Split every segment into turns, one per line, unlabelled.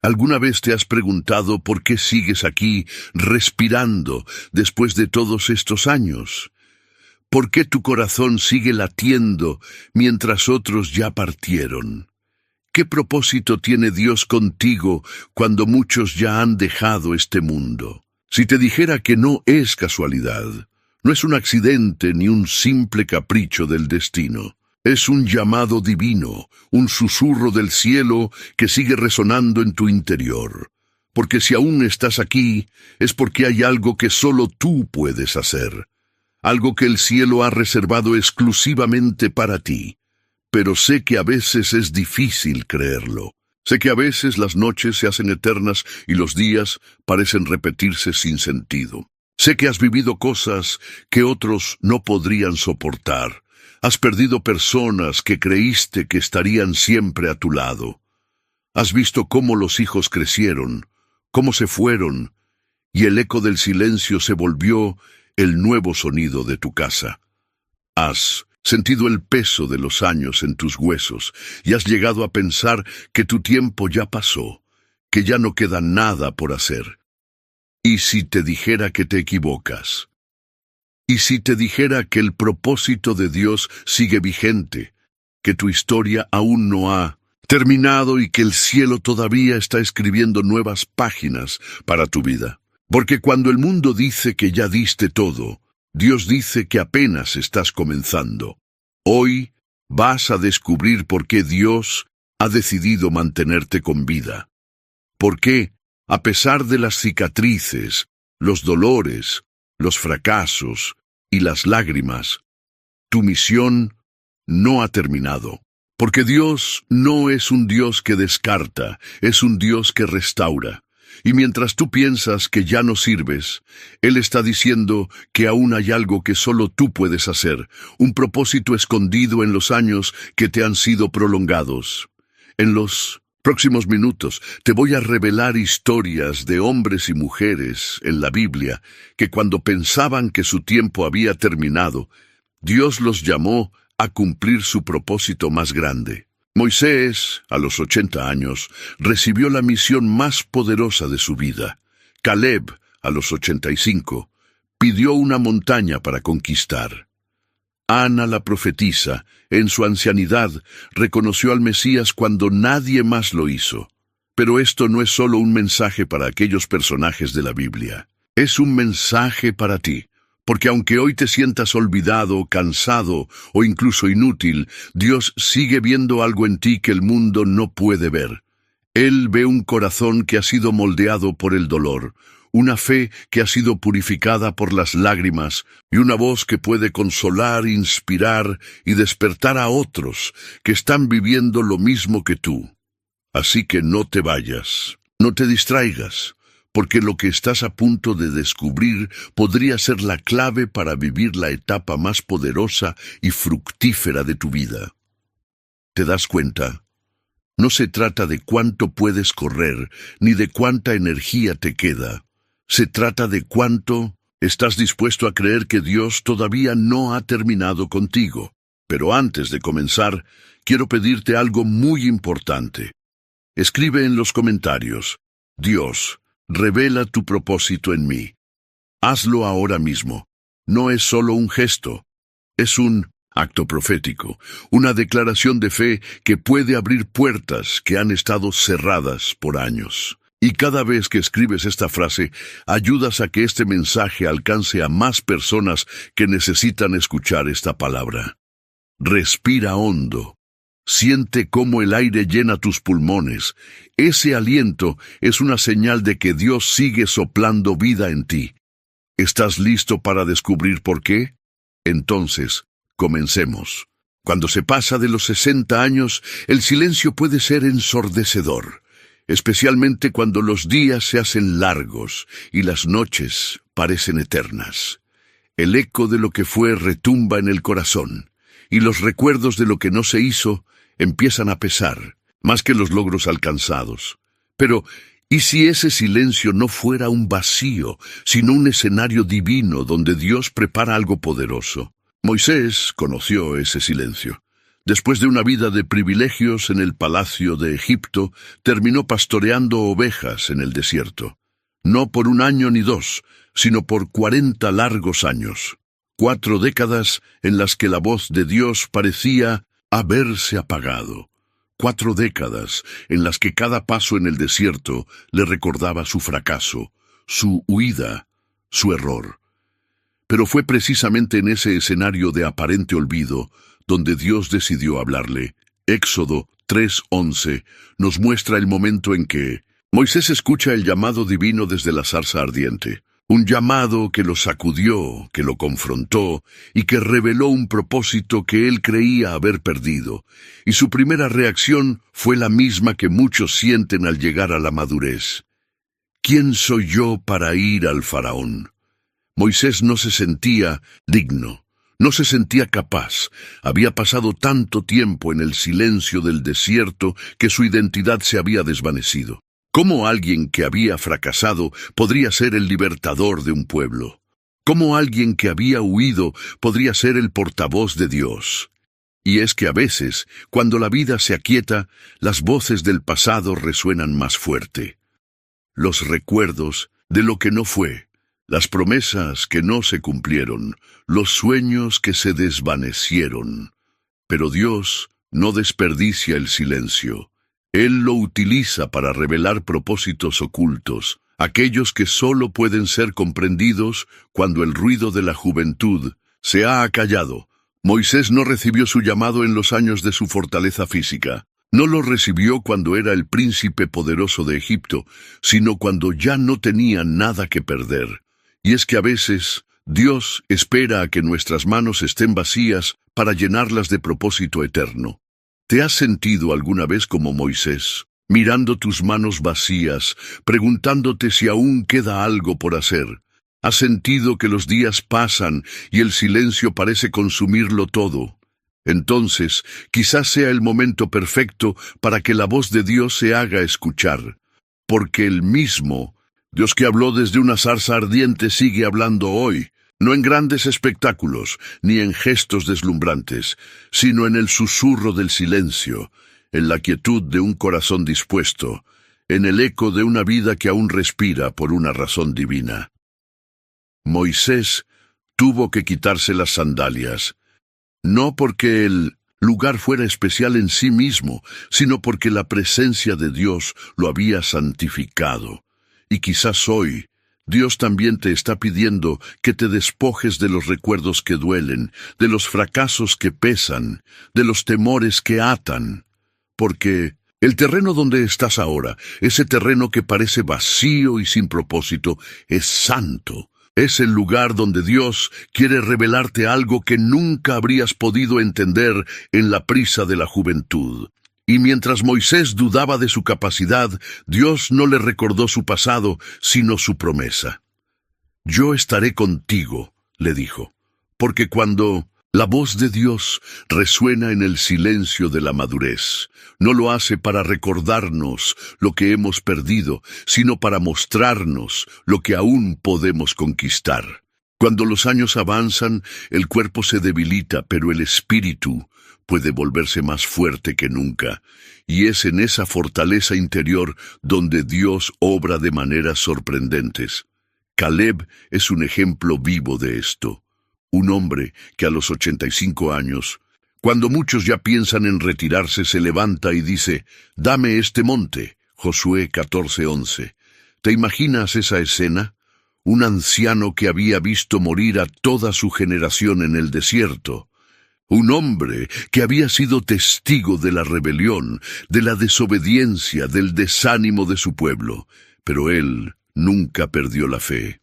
¿Alguna vez te has preguntado por qué sigues aquí, respirando, después de todos estos años? ¿Por qué tu corazón sigue latiendo mientras otros ya partieron? ¿Qué propósito tiene Dios contigo cuando muchos ya han dejado este mundo? Si te dijera que no es casualidad, no es un accidente ni un simple capricho del destino. Es un llamado divino, un susurro del cielo que sigue resonando en tu interior. Porque si aún estás aquí, es porque hay algo que solo tú puedes hacer. Algo que el cielo ha reservado exclusivamente para ti. Pero sé que a veces es difícil creerlo. Sé que a veces las noches se hacen eternas y los días parecen repetirse sin sentido. Sé que has vivido cosas que otros no podrían soportar. Has perdido personas que creíste que estarían siempre a tu lado. Has visto cómo los hijos crecieron, cómo se fueron, y el eco del silencio se volvió el nuevo sonido de tu casa. Has sentido el peso de los años en tus huesos y has llegado a pensar que tu tiempo ya pasó, que ya no queda nada por hacer. ¿Y si te dijera que te equivocas? ¿Y si te dijera que el propósito de Dios sigue vigente, que tu historia aún no ha terminado y que el cielo todavía está escribiendo nuevas páginas para tu vida? Porque cuando el mundo dice que ya diste todo, Dios dice que apenas estás comenzando. Hoy vas a descubrir por qué Dios ha decidido mantenerte con vida. Por qué, a pesar de las cicatrices, los dolores, los fracasos y las lágrimas, tu misión no ha terminado. Porque Dios no es un Dios que descarta, es un Dios que restaura. Y mientras tú piensas que ya no sirves, Él está diciendo que aún hay algo que solo tú puedes hacer, un propósito escondido en los años que te han sido prolongados. En los próximos minutos te voy a revelar historias de hombres y mujeres en la Biblia que cuando pensaban que su tiempo había terminado, Dios los llamó a cumplir su propósito más grande. Moisés, a los 80 años, recibió la misión más poderosa de su vida. Caleb, a los 85, pidió una montaña para conquistar. Ana la profetisa, en su ancianidad, reconoció al Mesías cuando nadie más lo hizo. Pero esto no es solo un mensaje para aquellos personajes de la Biblia. Es un mensaje para ti, porque aunque hoy te sientas olvidado, cansado o incluso inútil, Dios sigue viendo algo en ti que el mundo no puede ver. Él ve un corazón que ha sido moldeado por el dolor, una fe que ha sido purificada por las lágrimas y una voz que puede consolar, inspirar y despertar a otros que están viviendo lo mismo que tú. Así que no te vayas, no te distraigas, porque lo que estás a punto de descubrir podría ser la clave para vivir la etapa más poderosa y fructífera de tu vida. ¿Te das cuenta? No se trata de cuánto puedes correr, ni de cuánta energía te queda. Se trata de cuánto estás dispuesto a creer que Dios todavía no ha terminado contigo. Pero antes de comenzar, quiero pedirte algo muy importante. Escribe en los comentarios: Dios, revela tu propósito en mí. Hazlo ahora mismo. No es solo un gesto, es un acto profético, una declaración de fe que puede abrir puertas que han estado cerradas por años. Y cada vez que escribes esta frase, ayudas a que este mensaje alcance a más personas que necesitan escuchar esta palabra. Respira hondo. Siente cómo el aire llena tus pulmones. Ese aliento es una señal de que Dios sigue soplando vida en ti. ¿Estás listo para descubrir por qué? Entonces, comencemos. Cuando se pasa de los 60 años, el silencio puede ser ensordecedor, especialmente cuando los días se hacen largos y las noches parecen eternas. El eco de lo que fue retumba en el corazón, y los recuerdos de lo que no se hizo empiezan a pesar, más que los logros alcanzados. Pero, ¿y si ese silencio no fuera un vacío, sino un escenario divino donde Dios prepara algo poderoso? Moisés conoció ese silencio. Después de una vida de privilegios en el palacio de Egipto, terminó pastoreando ovejas en el desierto. No por 1 año ni 2, sino por 40 largos años. 4 décadas en las que la voz de Dios parecía haberse apagado. 4 décadas en las que cada paso en el desierto le recordaba su fracaso, su huida, su error. Pero fue precisamente en ese escenario de aparente olvido donde Dios decidió hablarle. Éxodo 3:11 nos muestra el momento en que Moisés escucha el llamado divino desde la zarza ardiente. Un llamado que lo sacudió, que lo confrontó y que reveló un propósito que él creía haber perdido. Y su primera reacción fue la misma que muchos sienten al llegar a la madurez. ¿Quién soy yo para ir al faraón? Moisés no se sentía digno, no se sentía capaz. Había pasado tanto tiempo en el silencio del desierto que su identidad se había desvanecido. ¿Cómo alguien que había fracasado podría ser el libertador de un pueblo? ¿Cómo alguien que había huido podría ser el portavoz de Dios? Y es que a veces, cuando la vida se aquieta, las voces del pasado resuenan más fuerte. Los recuerdos de lo que no fue, las promesas que no se cumplieron, los sueños que se desvanecieron. Pero Dios no desperdicia el silencio. Él lo utiliza para revelar propósitos ocultos, aquellos que solo pueden ser comprendidos cuando el ruido de la juventud se ha acallado. Moisés no recibió su llamado en los años de su fortaleza física. No lo recibió cuando era el príncipe poderoso de Egipto, sino cuando ya no tenía nada que perder. Y es que a veces Dios espera a que nuestras manos estén vacías para llenarlas de propósito eterno. ¿Te has sentido alguna vez como Moisés, mirando tus manos vacías, preguntándote si aún queda algo por hacer? ¿Has sentido que los días pasan y el silencio parece consumirlo todo? Entonces, quizás sea el momento perfecto para que la voz de Dios se haga escuchar, porque el mismo Dios que habló desde una zarza ardiente sigue hablando hoy. No en grandes espectáculos, ni en gestos deslumbrantes, sino en el susurro del silencio, en la quietud de un corazón dispuesto, en el eco de una vida que aún respira por una razón divina. Moisés tuvo que quitarse las sandalias, no porque el lugar fuera especial en sí mismo, sino porque la presencia de Dios lo había santificado. Y quizás hoy, Dios también te está pidiendo que te despojes de los recuerdos que duelen, de los fracasos que pesan, de los temores que atan. Porque el terreno donde estás ahora, ese terreno que parece vacío y sin propósito, es santo. Es el lugar donde Dios quiere revelarte algo que nunca habrías podido entender en la prisa de la juventud. Y mientras Moisés dudaba de su capacidad, Dios no le recordó su pasado, sino su promesa. Yo estaré contigo, le dijo, porque cuando la voz de Dios resuena en el silencio de la madurez, no lo hace para recordarnos lo que hemos perdido, sino para mostrarnos lo que aún podemos conquistar. Cuando los años avanzan, el cuerpo se debilita, pero el espíritu puede volverse más fuerte que nunca, y es en esa fortaleza interior donde Dios obra de maneras sorprendentes. Caleb es un ejemplo vivo de esto. Un hombre que a los 85 años, cuando muchos ya piensan en retirarse, se levanta y dice, «Dame este monte», Josué 14:11. ¿Te imaginas esa escena? Un anciano que había visto morir a toda su generación en el desierto. Un hombre que había sido testigo de la rebelión, de la desobediencia, del desánimo de su pueblo. Pero él nunca perdió la fe.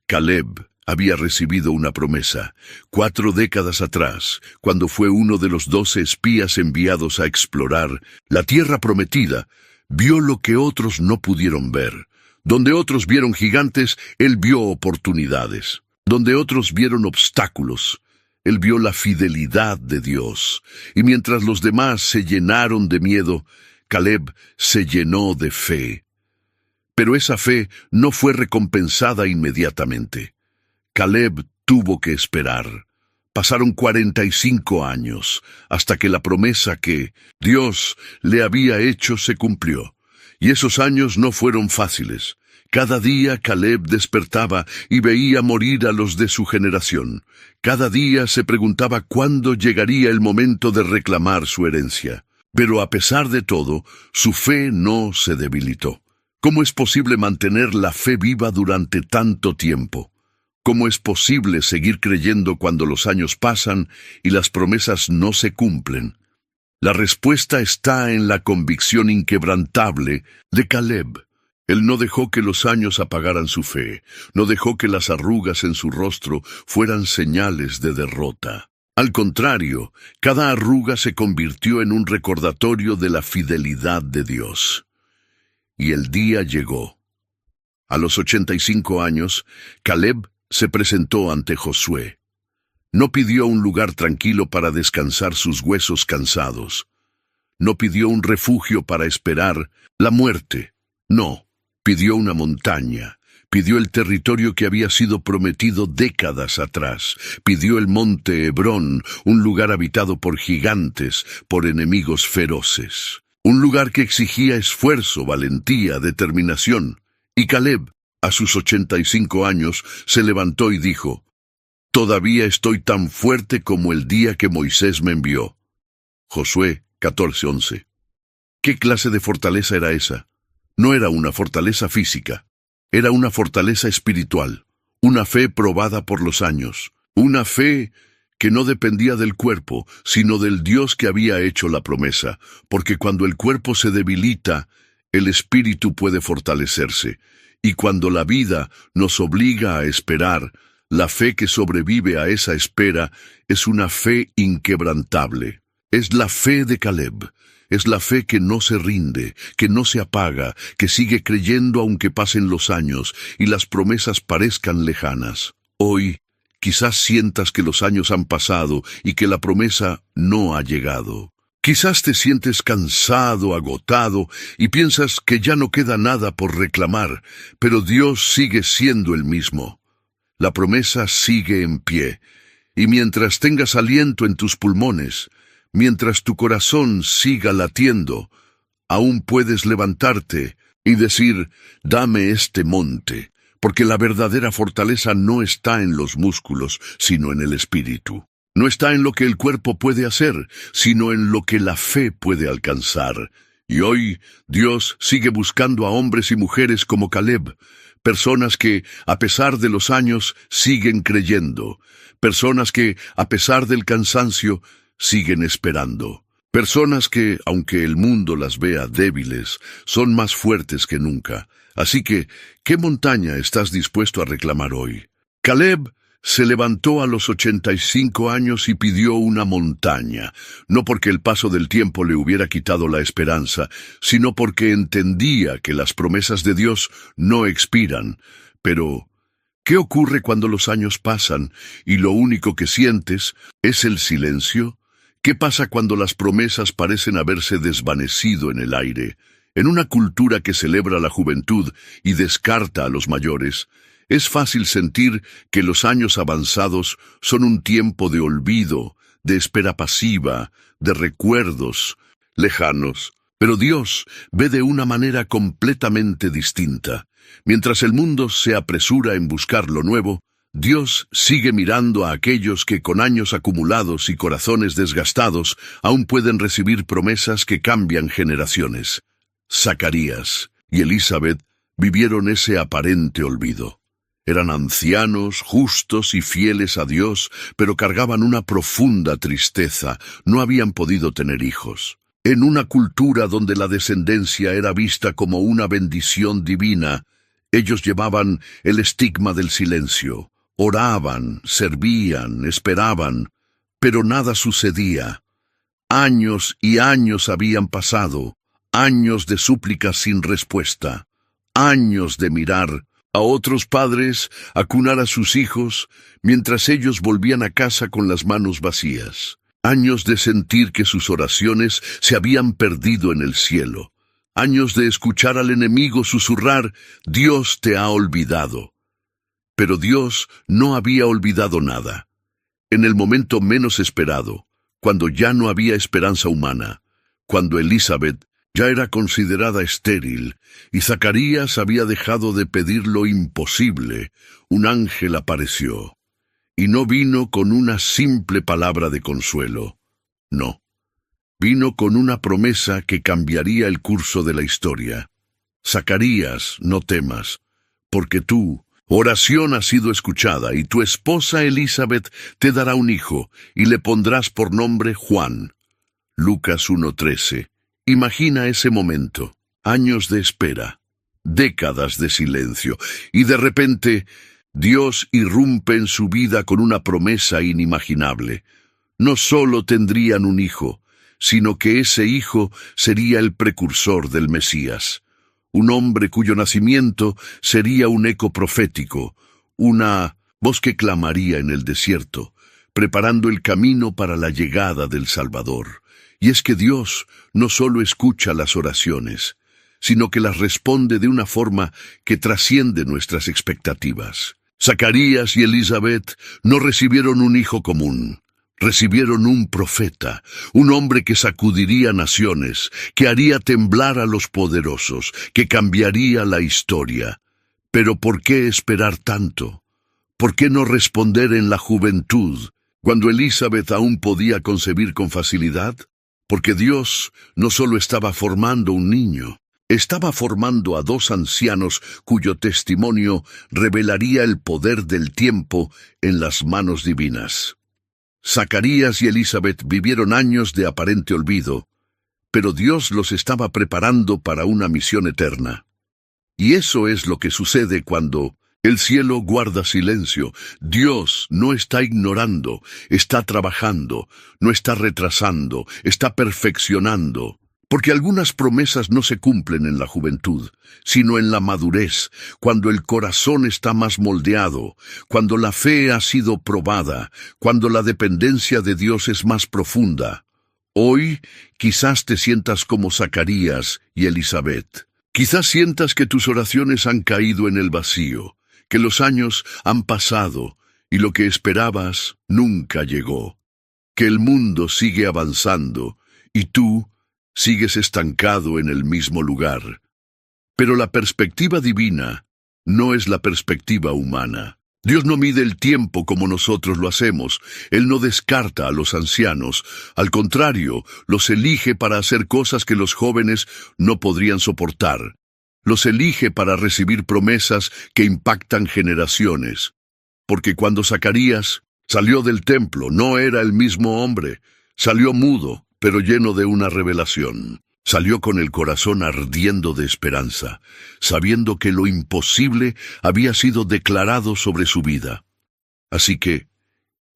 Caleb había recibido una promesa 4 décadas atrás, cuando fue uno de los 12 espías enviados a explorar la tierra prometida. Vio lo que otros no pudieron ver. Donde otros vieron gigantes, él vio oportunidades. Donde otros vieron obstáculos, él vio la fidelidad de Dios. Y mientras los demás se llenaron de miedo, Caleb se llenó de fe. Pero esa fe no fue recompensada inmediatamente. Caleb tuvo que esperar. Pasaron 45 años hasta que la promesa que Dios le había hecho se cumplió. Y esos años no fueron fáciles. Cada día Caleb despertaba y veía morir a los de su generación. Cada día se preguntaba cuándo llegaría el momento de reclamar su herencia. Pero a pesar de todo, su fe no se debilitó. ¿Cómo es posible mantener la fe viva durante tanto tiempo? ¿Cómo es posible seguir creyendo cuando los años pasan y las promesas no se cumplen? La respuesta está en la convicción inquebrantable de Caleb. Él no dejó que los años apagaran su fe, no dejó que las arrugas en su rostro fueran señales de derrota. Al contrario, cada arruga se convirtió en un recordatorio de la fidelidad de Dios. Y el día llegó. A los 85 años, Caleb se presentó ante Josué. No pidió un lugar tranquilo para descansar sus huesos cansados. No pidió un refugio para esperar la muerte. No, pidió una montaña. Pidió el territorio que había sido prometido décadas atrás. Pidió el monte Hebrón, un lugar habitado por gigantes, por enemigos feroces. Un lugar que exigía esfuerzo, valentía, determinación. Y Caleb, a sus 85 años, se levantó y dijo: «Todavía estoy tan fuerte como el día que Moisés me envió». Josué 14:11. ¿Qué clase de fortaleza era esa? No era una fortaleza física. Era una fortaleza espiritual, una fe probada por los años, una fe que no dependía del cuerpo, sino del Dios que había hecho la promesa, porque cuando el cuerpo se debilita, el espíritu puede fortalecerse, y cuando la vida nos obliga a esperar, la fe que sobrevive a esa espera es una fe inquebrantable. Es la fe de Caleb. Es la fe que no se rinde, que no se apaga, que sigue creyendo aunque pasen los años y las promesas parezcan lejanas. Hoy, quizás sientas que los años han pasado y que la promesa no ha llegado. Quizás te sientes cansado, agotado y piensas que ya no queda nada por reclamar, pero Dios sigue siendo el mismo. La promesa sigue en pie, y mientras tengas aliento en tus pulmones, mientras tu corazón siga latiendo, aún puedes levantarte y decir: «Dame este monte», porque la verdadera fortaleza no está en los músculos, sino en el espíritu. No está en lo que el cuerpo puede hacer, sino en lo que la fe puede alcanzar. Y hoy Dios sigue buscando a hombres y mujeres como Caleb, personas que, a pesar de los años, siguen creyendo, personas que, a pesar del cansancio, siguen esperando. Personas que, aunque el mundo las vea débiles, son más fuertes que nunca. Así que, ¿qué montaña estás dispuesto a reclamar hoy? Caleb se levantó a los 85 años y pidió una montaña, no porque el paso del tiempo le hubiera quitado la esperanza, sino porque entendía que las promesas de Dios no expiran. Pero ¿qué ocurre cuando los años pasan y lo único que sientes es el silencio? ¿Qué pasa cuando las promesas parecen haberse desvanecido en el aire? En una cultura que celebra la juventud y descarta a los mayores, es fácil sentir que los años avanzados son un tiempo de olvido, de espera pasiva, de recuerdos lejanos. Pero Dios ve de una manera completamente distinta. Mientras el mundo se apresura en buscar lo nuevo, Dios sigue mirando a aquellos que con años acumulados y corazones desgastados aún pueden recibir promesas que cambian generaciones. Zacarías y Elizabeth vivieron ese aparente olvido. Eran ancianos, justos y fieles a Dios, pero cargaban una profunda tristeza. No habían podido tener hijos. En una cultura donde la descendencia era vista como una bendición divina, ellos llevaban el estigma del silencio. Oraban, servían, esperaban, pero nada sucedía. Años y años habían pasado, años de súplicas sin respuesta, años de mirar a otros padres acunar a sus hijos mientras ellos volvían a casa con las manos vacías, años de sentir que sus oraciones se habían perdido en el cielo, años de escuchar al enemigo susurrar: «Dios te ha olvidado». Pero Dios no había olvidado nada. en el momento menos esperado, cuando ya no había esperanza humana, cuando Elizabeth ya era considerada estéril y Zacarías había dejado de pedir lo imposible, un ángel apareció. Y no vino con una simple palabra de consuelo. No. Vino con una promesa que cambiaría el curso de la historia. Zacarías, no temas, porque tu oración ha sido escuchada y tu esposa Elizabeth te dará un hijo y le pondrás por nombre Juan. Lucas 1:13. Imagina ese momento, años de espera, décadas de silencio, y de repente Dios irrumpe en su vida con una promesa inimaginable. No solo tendrían un hijo, sino que ese hijo sería el precursor del Mesías. Un hombre cuyo nacimiento sería un eco profético, una voz que clamaría en el desierto, preparando el camino para la llegada del Salvador. Y es que Dios no solo escucha las oraciones, sino que las responde de una forma que trasciende nuestras expectativas. Zacarías y Elizabeth no recibieron un hijo común. Recibieron un profeta, un hombre que sacudiría naciones, que haría temblar a los poderosos, que cambiaría la historia. Pero ¿por qué esperar tanto? ¿Por qué no responder en la juventud, cuando Elizabeth aún podía concebir con facilidad? Porque Dios no solo estaba formando un niño, estaba formando a dos ancianos cuyo testimonio revelaría el poder del tiempo en las manos divinas. Zacarías y Elizabeth vivieron años de aparente olvido, pero Dios los estaba preparando para una misión eterna. Y eso es lo que sucede cuando el cielo guarda silencio. Dios no está ignorando, está trabajando, no está retrasando, está perfeccionando. Porque algunas promesas no se cumplen en la juventud, sino en la madurez, cuando el corazón está más moldeado, cuando la fe ha sido probada, cuando la dependencia de Dios es más profunda. Hoy quizás te sientas como Zacarías y Elizabeth. Quizás sientas que tus oraciones han caído en el vacío, que los años han pasado y lo que esperabas nunca llegó, que el mundo sigue avanzando y tú sigues estancado en el mismo lugar. Pero la perspectiva divina no es la perspectiva humana. Dios no mide el tiempo como nosotros lo hacemos. Él no descarta a los ancianos. Al contrario, los elige para hacer cosas que los jóvenes no podrían soportar. Los elige para recibir promesas que impactan generaciones. Porque cuando Zacarías salió del templo, no era el mismo hombre. Salió mudo, pero lleno de una revelación. Salió con el corazón ardiendo de esperanza, sabiendo que lo imposible había sido declarado sobre su vida. Así que,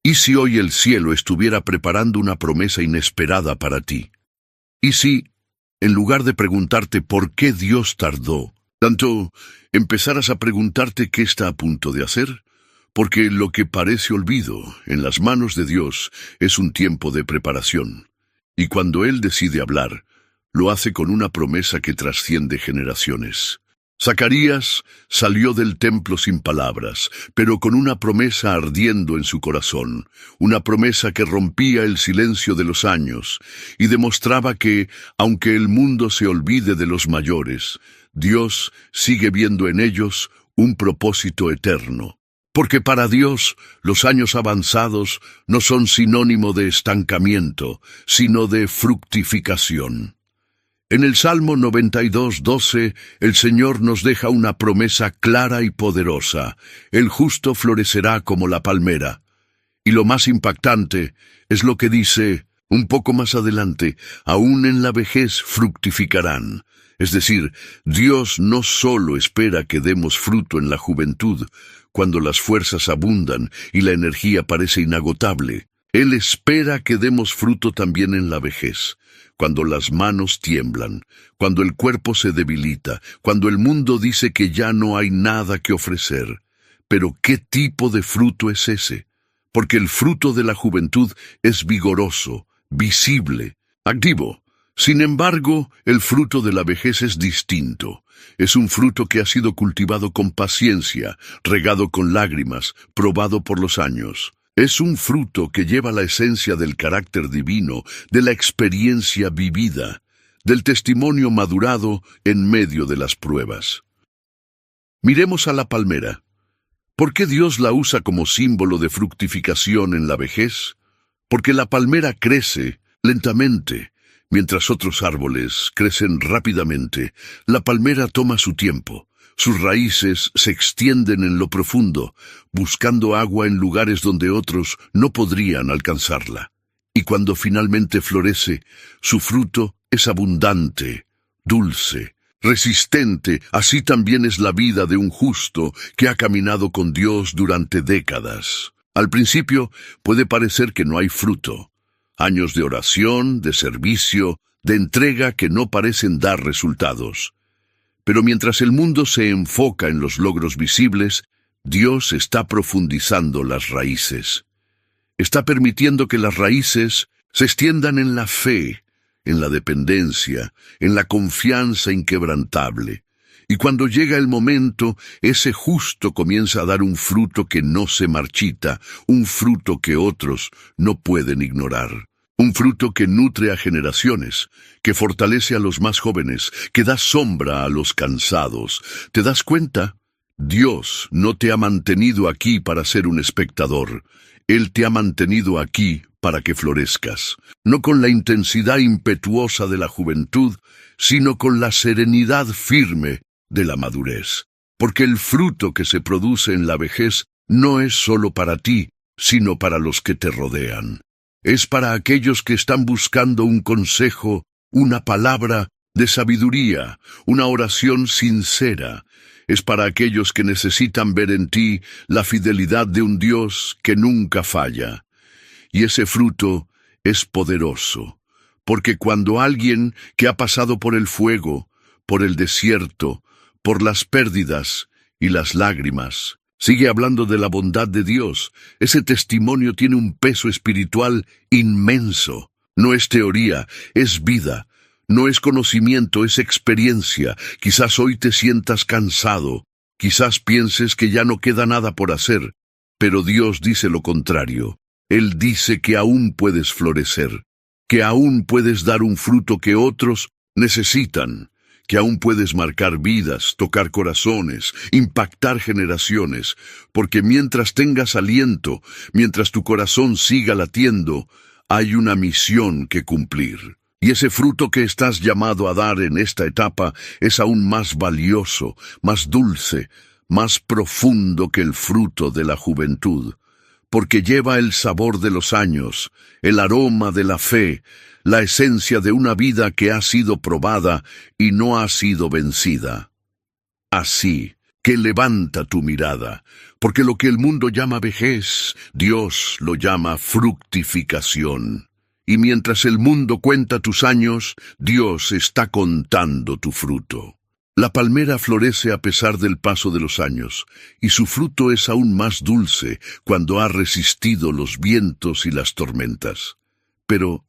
¿y si hoy el cielo estuviera preparando una promesa inesperada para ti? ¿Y si, en lugar de preguntarte por qué Dios tardó, tanto empezaras a preguntarte qué está a punto de hacer? Porque lo que parece olvido en las manos de Dios es un tiempo de preparación. Y cuando Él decide hablar, lo hace con una promesa que trasciende generaciones. Zacarías salió del templo sin palabras, pero con una promesa ardiendo en su corazón, una promesa que rompía el silencio de los años y demostraba que, aunque el mundo se olvide de los mayores, Dios sigue viendo en ellos un propósito eterno. Porque para Dios los años avanzados no son sinónimo de estancamiento, sino de fructificación. En el Salmo 92:12, el Señor nos deja una promesa clara y poderosa: el justo florecerá como la palmera. Y lo más impactante es lo que dice un poco más adelante: aún en la vejez fructificarán. Es decir, Dios no solo espera que demos fruto en la juventud, cuando las fuerzas abundan y la energía parece inagotable. Él espera que demos fruto también en la vejez, cuando las manos tiemblan, cuando el cuerpo se debilita, cuando el mundo dice que ya no hay nada que ofrecer. Pero ¿qué tipo de fruto es ese? Porque el fruto de la juventud es vigoroso, visible, activo. Sin embargo, el fruto de la vejez es distinto. Es un fruto que ha sido cultivado con paciencia, regado con lágrimas, probado por los años. Es un fruto que lleva la esencia del carácter divino, de la experiencia vivida, del testimonio madurado en medio de las pruebas. Miremos a la palmera. ¿Por qué Dios la usa como símbolo de fructificación en la vejez? Porque la palmera crece lentamente, mientras otros árboles crecen rápidamente. La palmera toma su tiempo. Sus raíces se extienden en lo profundo, buscando agua en lugares donde otros no podrían alcanzarla. Y cuando finalmente florece, su fruto es abundante, dulce, resistente. Así también es la vida de un justo que ha caminado con Dios durante décadas. Al principio puede parecer que no hay fruto. Años de oración, de servicio, de entrega que no parecen dar resultados. Pero mientras el mundo se enfoca en los logros visibles, Dios está profundizando las raíces. Está permitiendo que las raíces se extiendan en la fe, en la dependencia, en la confianza inquebrantable. Y cuando llega el momento, ese justo comienza a dar un fruto que no se marchita, un fruto que otros no pueden ignorar. Un fruto que nutre a generaciones, que fortalece a los más jóvenes, que da sombra a los cansados. ¿Te das cuenta? Dios no te ha mantenido aquí para ser un espectador. Él te ha mantenido aquí para que florezcas, no con la intensidad impetuosa de la juventud, sino con la serenidad firme de la madurez. Porque el fruto que se produce en la vejez no es solo para ti, sino para los que te rodean. Es para aquellos que están buscando un consejo, una palabra de sabiduría, una oración sincera. Es para aquellos que necesitan ver en ti la fidelidad de un Dios que nunca falla. Y ese fruto es poderoso, porque cuando alguien que ha pasado por el fuego, por el desierto, por las pérdidas y las lágrimas, sigue hablando de la bondad de Dios, ese testimonio tiene un peso espiritual inmenso. No es teoría, es vida. No es conocimiento, es experiencia. Quizás hoy te sientas cansado. Quizás pienses que ya no queda nada por hacer. Pero Dios dice lo contrario. Él dice que aún puedes florecer, que aún puedes dar un fruto que otros necesitan, que aún puedes marcar vidas, tocar corazones, impactar generaciones, porque mientras tengas aliento, mientras tu corazón siga latiendo, hay una misión que cumplir. Y ese fruto que estás llamado a dar en esta etapa es aún más valioso, más dulce, más profundo que el fruto de la juventud, porque lleva el sabor de los años, el aroma de la fe, la esencia de una vida que ha sido probada y no ha sido vencida. Así que levanta tu mirada, porque lo que el mundo llama vejez, Dios lo llama fructificación. Y mientras el mundo cuenta tus años, Dios está contando tu fruto. La palmera florece a pesar del paso de los años, y su fruto es aún más dulce cuando ha resistido los vientos y las tormentas. Pero,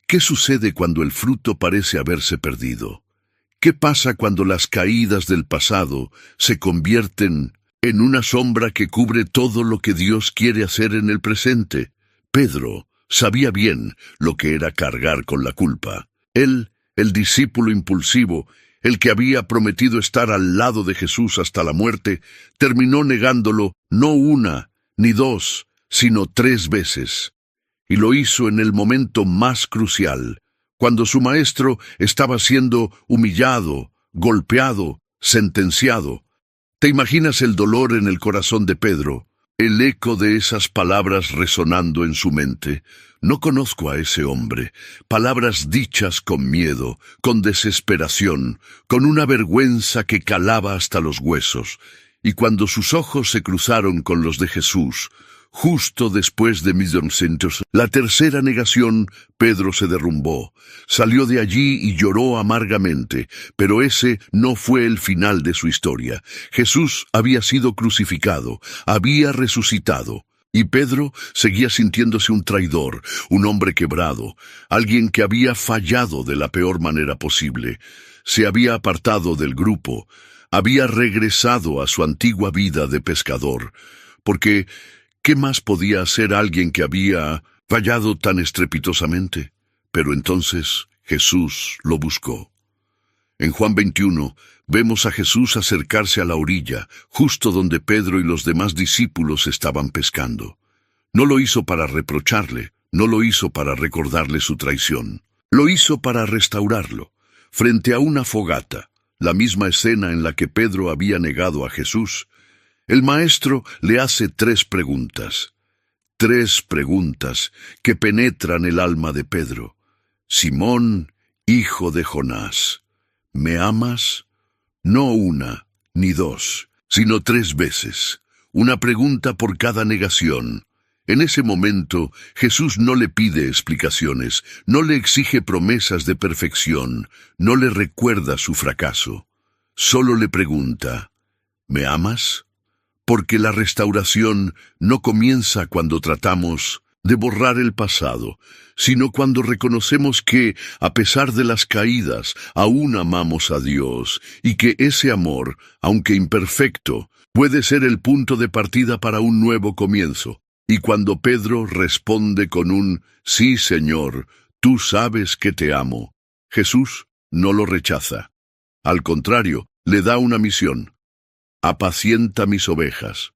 ¿qué sucede cuando el fruto parece haberse perdido? ¿Qué pasa cuando las caídas del pasado se convierten en una sombra que cubre todo lo que Dios quiere hacer en el presente? Pedro sabía bien lo que era cargar con la culpa. Él, el discípulo impulsivo, el que había prometido estar al lado de Jesús hasta la muerte, terminó negándolo no una ni dos, sino 3 veces. Y lo hizo en el momento más crucial, cuando su maestro estaba siendo humillado, golpeado, sentenciado. ¿Te imaginas el dolor en el corazón de Pedro? El eco de esas palabras resonando en su mente. No conozco a ese hombre. Palabras dichas con miedo, con desesperación, con una vergüenza que calaba hasta los huesos. Y cuando sus ojos se cruzaron con los de Jesús, justo después de 1200, la tercera negación, Pedro se derrumbó. Salió de allí y lloró amargamente, pero ese no fue el final de su historia. Jesús había sido crucificado, había resucitado, y Pedro seguía sintiéndose un traidor, un hombre quebrado, alguien que había fallado de la peor manera posible. Se había apartado del grupo, había regresado a su antigua vida de pescador, porque ¿Qué más podía hacer alguien que había fallado tan estrepitosamente? Pero entonces Jesús lo buscó. En Juan 21 vemos a Jesús acercarse a la orilla, justo donde Pedro y los demás discípulos estaban pescando. No lo hizo para reprocharle, no lo hizo para recordarle su traición. Lo hizo para restaurarlo, frente a una fogata, la misma escena en la que Pedro había negado a Jesús. El maestro le hace tres preguntas que penetran el alma de Pedro. Simón, hijo de Jonás, ¿me amas? No una, ni dos, sino tres veces. Una pregunta por cada negación. En ese momento, Jesús no le pide explicaciones, no le exige promesas de perfección, no le recuerda su fracaso. Solo le pregunta, ¿me amas? Porque la restauración no comienza cuando tratamos de borrar el pasado, sino cuando reconocemos que, a pesar de las caídas, aún amamos a Dios, y que ese amor, aunque imperfecto, puede ser el punto de partida para un nuevo comienzo. Y cuando Pedro responde con un «Sí, Señor, tú sabes que te amo», Jesús no lo rechaza. Al contrario, le da una misión: «Apacienta mis ovejas».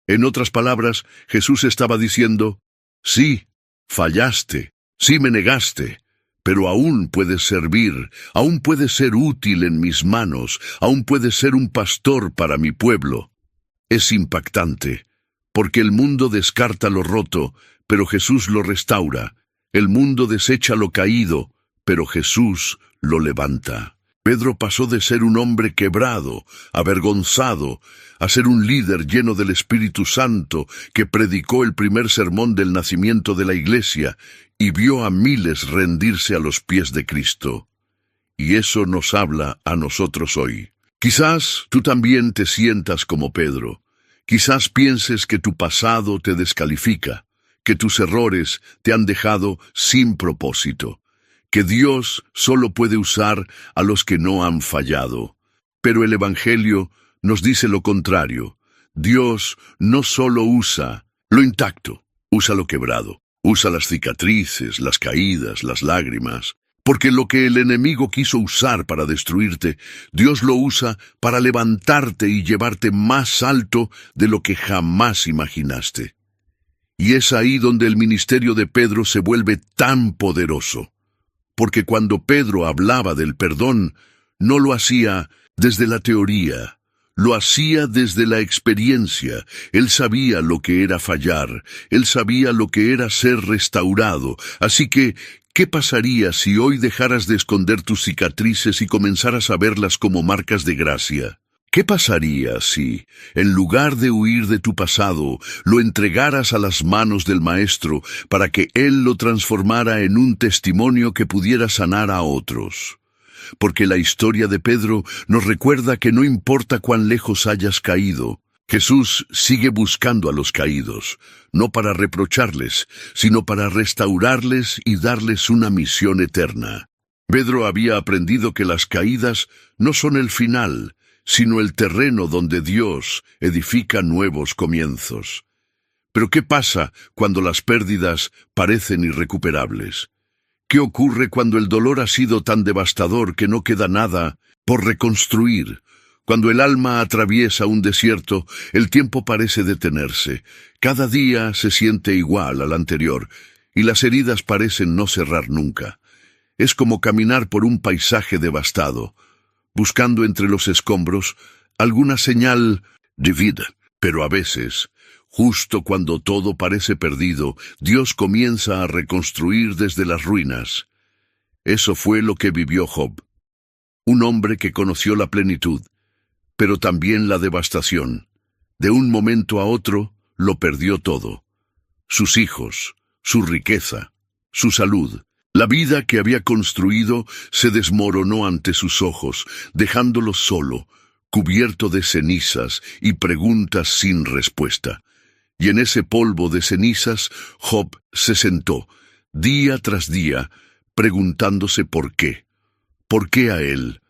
En otras palabras, Jesús estaba diciendo: «Sí, fallaste, sí me negaste, pero aún puedes servir, aún puedes ser útil en mis manos, aún puedes ser un pastor para mi pueblo». Es impactante, porque el mundo descarta lo roto, pero Jesús lo restaura. El mundo desecha lo caído, pero Jesús lo levanta. Pedro pasó de ser un hombre quebrado, avergonzado, a ser un líder lleno del Espíritu Santo que predicó el primer sermón del nacimiento de la Iglesia y vio a miles rendirse a los pies de Cristo. Y eso nos habla a nosotros hoy. Quizás tú también te sientas como Pedro. Quizás pienses que tu pasado te descalifica, que tus errores te han dejado sin propósito, que Dios solo puede usar a los que no han fallado. Pero el Evangelio nos dice lo contrario. Dios no solo usa lo intacto, usa lo quebrado, usa las cicatrices, las caídas, las lágrimas. Porque lo que el enemigo quiso usar para destruirte, Dios lo usa para levantarte y llevarte más alto de lo que jamás imaginaste. Y es ahí donde el ministerio de Pedro se vuelve tan poderoso. Porque cuando Pedro hablaba del perdón, no lo hacía desde la teoría, lo hacía desde la experiencia. Él sabía lo que era fallar, él sabía lo que era ser restaurado. Así que, ¿qué pasaría si hoy dejaras de esconder tus cicatrices y comenzaras a verlas como marcas de gracia? ¿Qué pasaría si, en lugar de huir de tu pasado, lo entregaras a las manos del Maestro para que Él lo transformara en un testimonio que pudiera sanar a otros? Porque la historia de Pedro nos recuerda que no importa cuán lejos hayas caído, Jesús sigue buscando a los caídos, no para reprocharles, sino para restaurarles y darles una misión eterna. Pedro había aprendido que las caídas no son el final, sino el terreno donde Dios edifica nuevos comienzos. Pero ¿qué pasa cuando las pérdidas parecen irrecuperables? ¿Qué ocurre cuando el dolor ha sido tan devastador que no queda nada por reconstruir? Cuando el alma atraviesa un desierto, el tiempo parece detenerse. Cada día se siente igual al anterior, y las heridas parecen no cerrar nunca. Es como caminar por un paisaje devastado, buscando entre los escombros alguna señal de vida. Pero a veces, justo cuando todo parece perdido, Dios comienza a reconstruir desde las ruinas. Eso fue lo que vivió Job, un hombre que conoció la plenitud, pero también la devastación. De un momento a otro, lo perdió todo. Sus hijos, su riqueza, su salud. La vida que había construido se desmoronó ante sus ojos, dejándolo solo, cubierto de cenizas y preguntas sin respuesta. Y en ese polvo de cenizas, Job se sentó, día tras día, preguntándose por qué. ¿Por qué a él?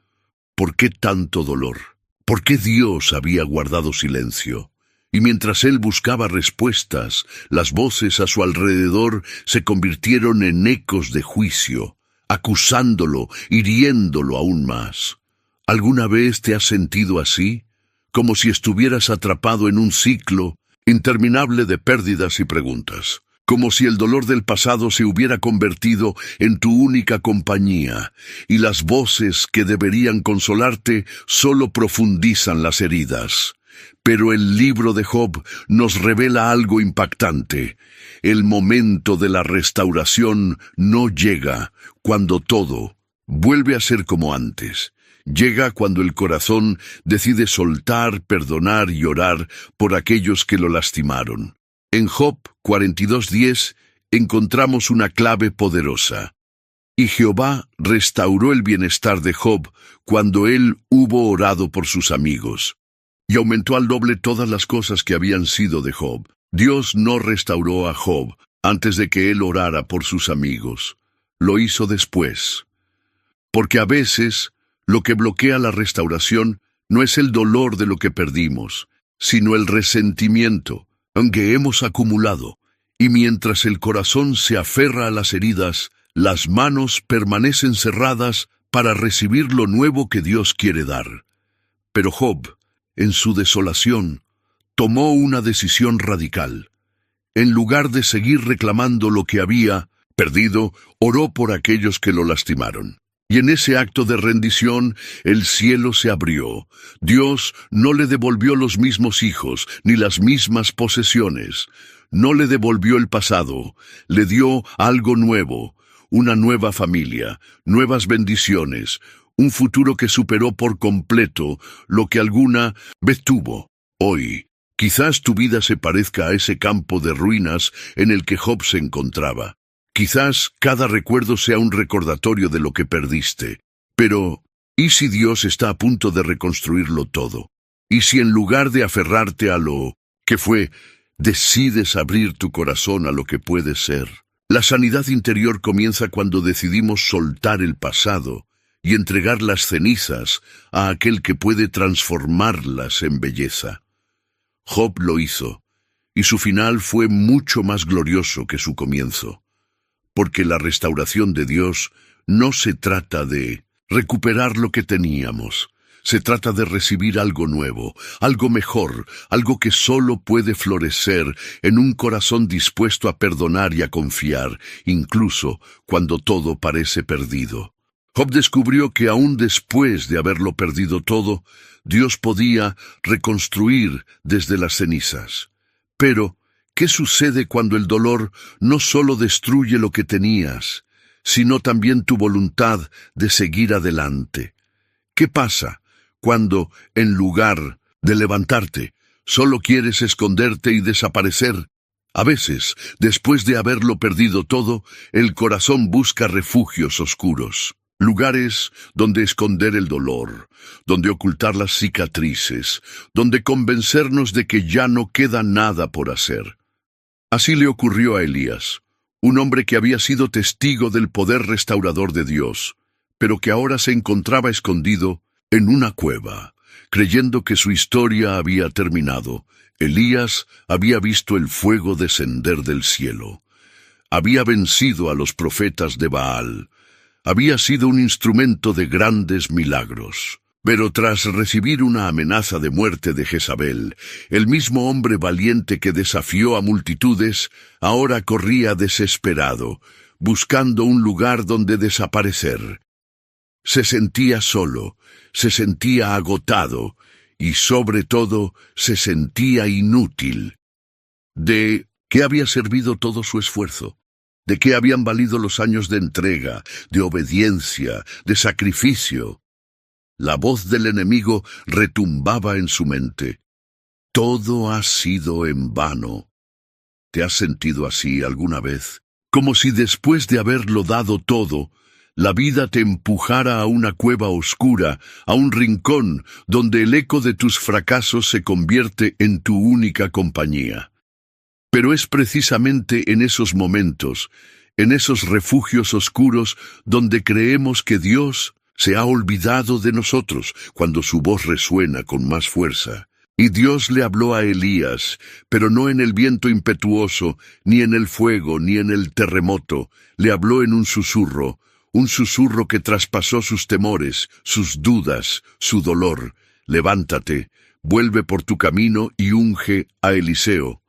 ¿Por qué tanto dolor? ¿Por qué Dios había guardado silencio? Y mientras él buscaba respuestas, las voces a su alrededor se convirtieron en ecos de juicio, acusándolo, hiriéndolo aún más. ¿Alguna vez te has sentido así? Como si estuvieras atrapado en un ciclo interminable de pérdidas y preguntas. Como si el dolor del pasado se hubiera convertido en tu única compañía, y las voces que deberían consolarte solo profundizan las heridas. Pero el libro de Job nos revela algo impactante. El momento de la restauración no llega cuando todo vuelve a ser como antes. Llega cuando el corazón decide soltar, perdonar y orar por aquellos que lo lastimaron. En Job 42:10 encontramos una clave poderosa. Y Jehová restauró el bienestar de Job cuando él hubo orado por sus amigos. Y aumentó al doble todas las cosas que habían sido de Job. Dios no restauró a Job antes de que él orara por sus amigos. Lo hizo después. Porque a veces lo que bloquea la restauración no es el dolor de lo que perdimos, sino el resentimiento, aunque hemos acumulado. Y mientras el corazón se aferra a las heridas, las manos permanecen cerradas para recibir lo nuevo que Dios quiere dar. Pero Job, en su desolación, tomó una decisión radical. En lugar de seguir reclamando lo que había perdido, oró por aquellos que lo lastimaron. Y en ese acto de rendición, el cielo se abrió. Dios no le devolvió los mismos hijos, ni las mismas posesiones. No le devolvió el pasado, le dio algo nuevo, una nueva familia, nuevas bendiciones, un futuro que superó por completo lo que alguna vez tuvo. Hoy, quizás tu vida se parezca a ese campo de ruinas en el que Job se encontraba. Quizás cada recuerdo sea un recordatorio de lo que perdiste. Pero, ¿y si Dios está a punto de reconstruirlo todo? ¿Y si en lugar de aferrarte a lo que fue, decides abrir tu corazón a lo que puede ser? La sanidad interior comienza cuando decidimos soltar el pasado y entregar las cenizas a aquel que puede transformarlas en belleza. Job lo hizo, y su final fue mucho más glorioso que su comienzo. Porque la restauración de Dios no se trata de recuperar lo que teníamos. Se trata de recibir algo nuevo, algo mejor, algo que solo puede florecer en un corazón dispuesto a perdonar y a confiar, incluso cuando todo parece perdido. Job descubrió que aún después de haberlo perdido todo, Dios podía reconstruir desde las cenizas. Pero, ¿qué sucede cuando el dolor no solo destruye lo que tenías, sino también tu voluntad de seguir adelante? ¿Qué pasa cuando, en lugar de levantarte, solo quieres esconderte y desaparecer? A veces, después de haberlo perdido todo, el corazón busca refugios oscuros. Lugares donde esconder el dolor, donde ocultar las cicatrices, donde convencernos de que ya no queda nada por hacer. Así le ocurrió a Elías, un hombre que había sido testigo del poder restaurador de Dios, pero que ahora se encontraba escondido en una cueva, creyendo que su historia había terminado. Elías había visto el fuego descender del cielo. Había vencido a los profetas de Baal. Había sido un instrumento de grandes milagros. Pero tras recibir una amenaza de muerte de Jezabel, el mismo hombre valiente que desafió a multitudes, ahora corría desesperado, buscando un lugar donde desaparecer. Se sentía solo, se sentía agotado, y sobre todo se sentía inútil. ¿De qué había servido todo su esfuerzo? ¿De qué habían valido los años de entrega, de obediencia, de sacrificio? La voz del enemigo retumbaba en su mente. Todo ha sido en vano. ¿Te has sentido así alguna vez? Como si después de haberlo dado todo, la vida te empujara a una cueva oscura, a un rincón donde el eco de tus fracasos se convierte en tu única compañía. Pero es precisamente en esos momentos, en esos refugios oscuros, donde creemos que Dios se ha olvidado de nosotros, cuando su voz resuena con más fuerza. Y Dios le habló a Elías, pero no en el viento impetuoso, ni en el fuego, ni en el terremoto. Le habló en un susurro que traspasó sus temores, sus dudas, su dolor. Levántate, vuelve por tu camino y unge a Eliseo.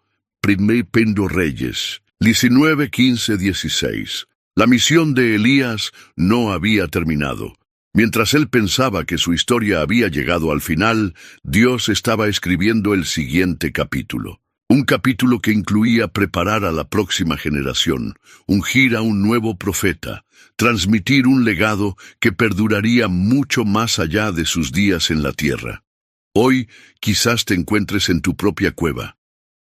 1 Reyes 19, 15, 16. La misión de Elías no había terminado. Mientras él pensaba que su historia había llegado al final, Dios estaba escribiendo el siguiente capítulo. Un capítulo que incluía preparar a la próxima generación, ungir a un nuevo profeta, transmitir un legado que perduraría mucho más allá de sus días en la tierra. Hoy quizás te encuentres en tu propia cueva.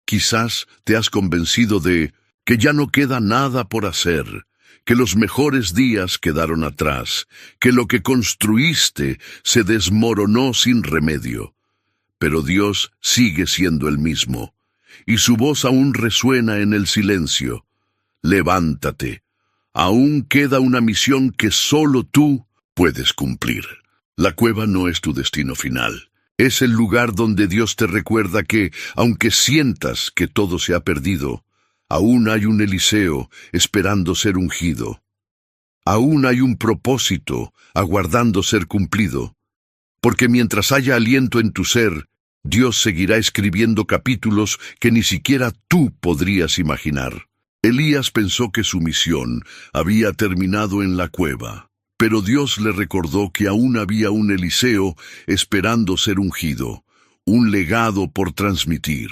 Quizás te has convencido de que ya no queda nada por hacer, que los mejores días quedaron atrás, que lo que construiste se desmoronó sin remedio. Pero Dios sigue siendo el mismo, y su voz aún resuena en el silencio. Levántate, aún queda una misión que solo tú puedes cumplir. La cueva no es tu destino final. Es el lugar donde Dios te recuerda que, aunque sientas que todo se ha perdido, aún hay un Eliseo esperando ser ungido. Aún hay un propósito aguardando ser cumplido. Porque mientras haya aliento en tu ser, Dios seguirá escribiendo capítulos que ni siquiera tú podrías imaginar. Elías pensó que su misión había terminado en la cueva, pero Dios le recordó que aún había un Eliseo esperando ser ungido, un legado por transmitir.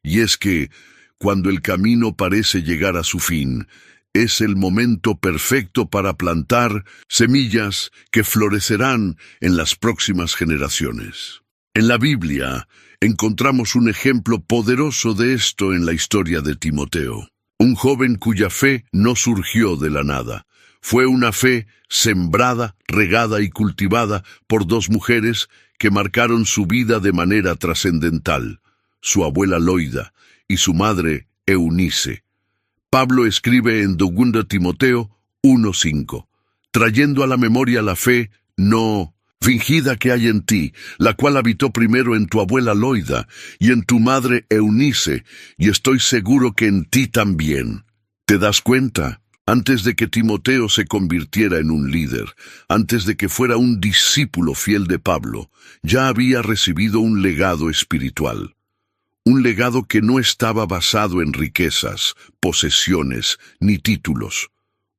Y es que, cuando el camino parece llegar a su fin, es el momento perfecto para plantar semillas que florecerán en las próximas generaciones. En la Biblia encontramos un ejemplo poderoso de esto en la historia de Timoteo, un joven cuya fe no surgió de la nada. Fue una fe sembrada, regada y cultivada por dos mujeres que marcaron su vida de manera trascendental, su abuela Loida y su madre Eunice. Pablo escribe en 2 Timoteo 1:5, trayendo a la memoria la fe no fingida que hay en ti, la cual habitó primero en tu abuela Loida y en tu madre Eunice, y estoy seguro que en ti también. ¿Te das cuenta? Antes de que Timoteo se convirtiera en un líder, antes de que fuera un discípulo fiel de Pablo, ya había recibido un legado espiritual. Un legado que no estaba basado en riquezas, posesiones, ni títulos.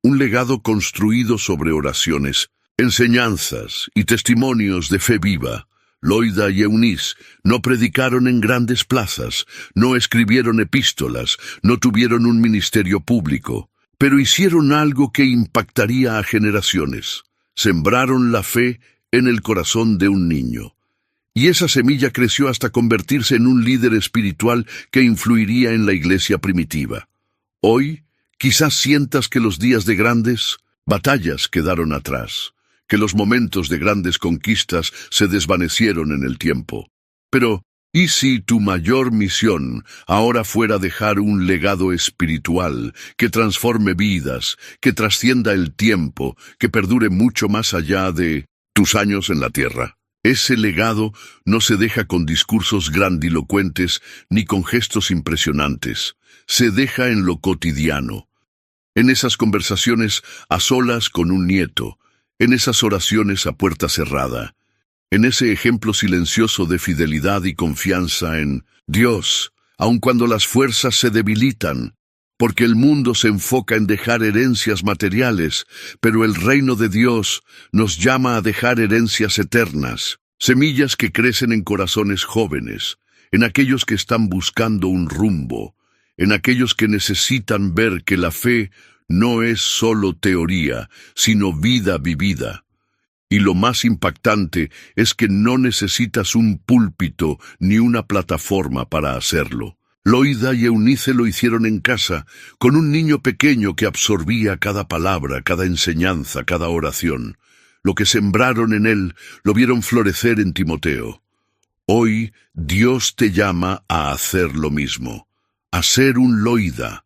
Un legado construido sobre oraciones, enseñanzas y testimonios de fe viva. Loida y Eunice no predicaron en grandes plazas, no escribieron epístolas, no tuvieron un ministerio público, pero hicieron algo que impactaría a generaciones. Sembraron la fe en el corazón de un niño. Y esa semilla creció hasta convertirse en un líder espiritual que influiría en la iglesia primitiva. Hoy, quizás sientas que los días de grandes batallas quedaron atrás, que los momentos de grandes conquistas se desvanecieron en el tiempo. Pero, ¿y si tu mayor misión ahora fuera dejar un legado espiritual que transforme vidas, que trascienda el tiempo, que perdure mucho más allá de tus años en la tierra? Ese legado no se deja con discursos grandilocuentes ni con gestos impresionantes. Se deja en lo cotidiano, en esas conversaciones a solas con un nieto, en esas oraciones a puerta cerrada, en ese ejemplo silencioso de fidelidad y confianza en Dios, aun cuando las fuerzas se debilitan, porque el mundo se enfoca en dejar herencias materiales, pero el reino de Dios nos llama a dejar herencias eternas, semillas que crecen en corazones jóvenes, en aquellos que están buscando un rumbo, en aquellos que necesitan ver que la fe no es solo teoría, sino vida vivida. Y lo más impactante es que no necesitas un púlpito ni una plataforma para hacerlo. Loida y Eunice lo hicieron en casa, con un niño pequeño que absorbía cada palabra, cada enseñanza, cada oración. Lo que sembraron en él lo vieron florecer en Timoteo. Hoy Dios te llama a hacer lo mismo, a ser un Loida,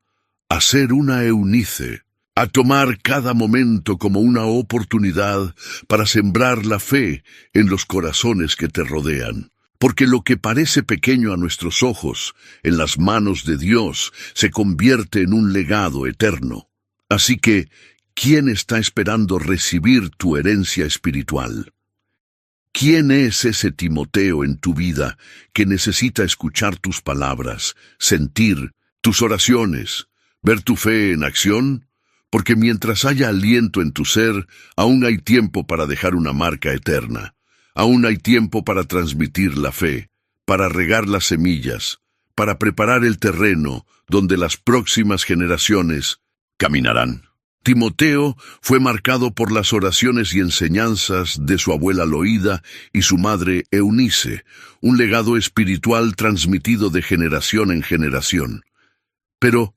a ser una Eunice, a tomar cada momento como una oportunidad para sembrar la fe en los corazones que te rodean. porque lo que parece pequeño a nuestros ojos, en las manos de Dios, se convierte en un legado eterno. Así que, ¿quién está esperando recibir tu herencia espiritual? ¿Quién es ese Timoteo en tu vida que necesita escuchar tus palabras, sentir tus oraciones, ver tu fe en acción? Porque mientras haya aliento en tu ser, aún hay tiempo para dejar una marca eterna. Aún hay tiempo para transmitir la fe, para regar las semillas, para preparar el terreno donde las próximas generaciones caminarán. Timoteo fue marcado por las oraciones y enseñanzas de su abuela Loída y su madre Eunice, un legado espiritual transmitido de generación en generación. Pero,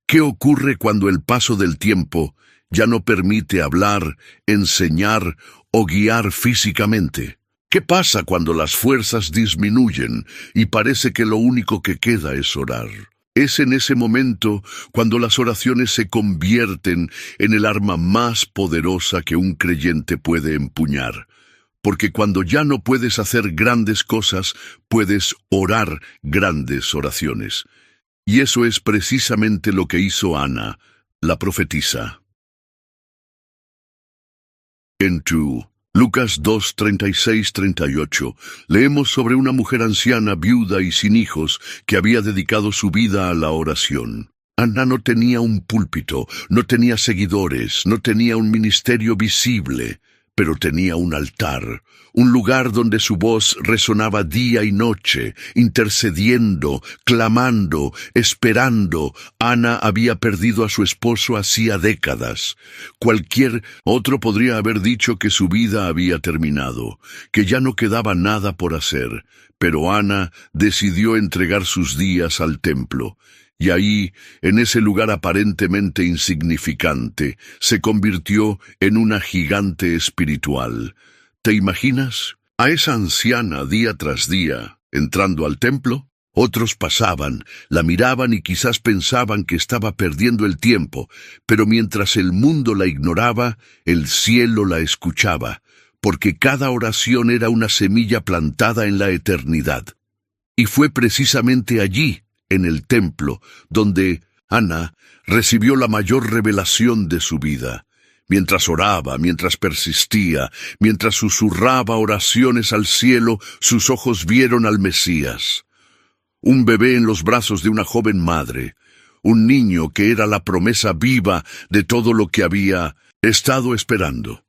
¿qué ocurre cuando el paso del tiempo ya no permite hablar, enseñar o guiar físicamente? ¿Qué pasa cuando las fuerzas disminuyen y parece que lo único que queda es orar? Es en ese momento cuando las oraciones se convierten en el arma más poderosa que un creyente puede empuñar. Porque cuando ya no puedes hacer grandes cosas, puedes orar grandes oraciones. Y eso es precisamente lo que hizo Ana, la profetisa. En Lucas 2, 36-38, leemos sobre una mujer anciana, viuda y sin hijos, que había dedicado su vida a la oración. Ana no tenía un púlpito, no tenía seguidores, no tenía un ministerio visible, pero tenía un altar, un lugar donde su voz resonaba día y noche, intercediendo, clamando, esperando. Ana había perdido a su esposo hacía décadas. Cualquier otro podría haber dicho que su vida había terminado, que ya no quedaba nada por hacer, pero Ana decidió entregar sus días al templo. Y ahí, en ese lugar aparentemente insignificante, se convirtió en una gigante espiritual. ¿Te imaginas? A esa anciana día tras día, entrando al templo. Otros pasaban, la miraban y quizás pensaban que estaba perdiendo el tiempo, pero mientras el mundo la ignoraba, el cielo la escuchaba, porque cada oración era una semilla plantada en la eternidad. Y fue precisamente allí, en el templo, donde Ana recibió la mayor revelación de su vida. Mientras oraba, mientras persistía, mientras susurraba oraciones al cielo, sus ojos vieron al Mesías. Un bebé en los brazos de una joven madre, un niño que era la promesa viva de todo lo que había estado esperando.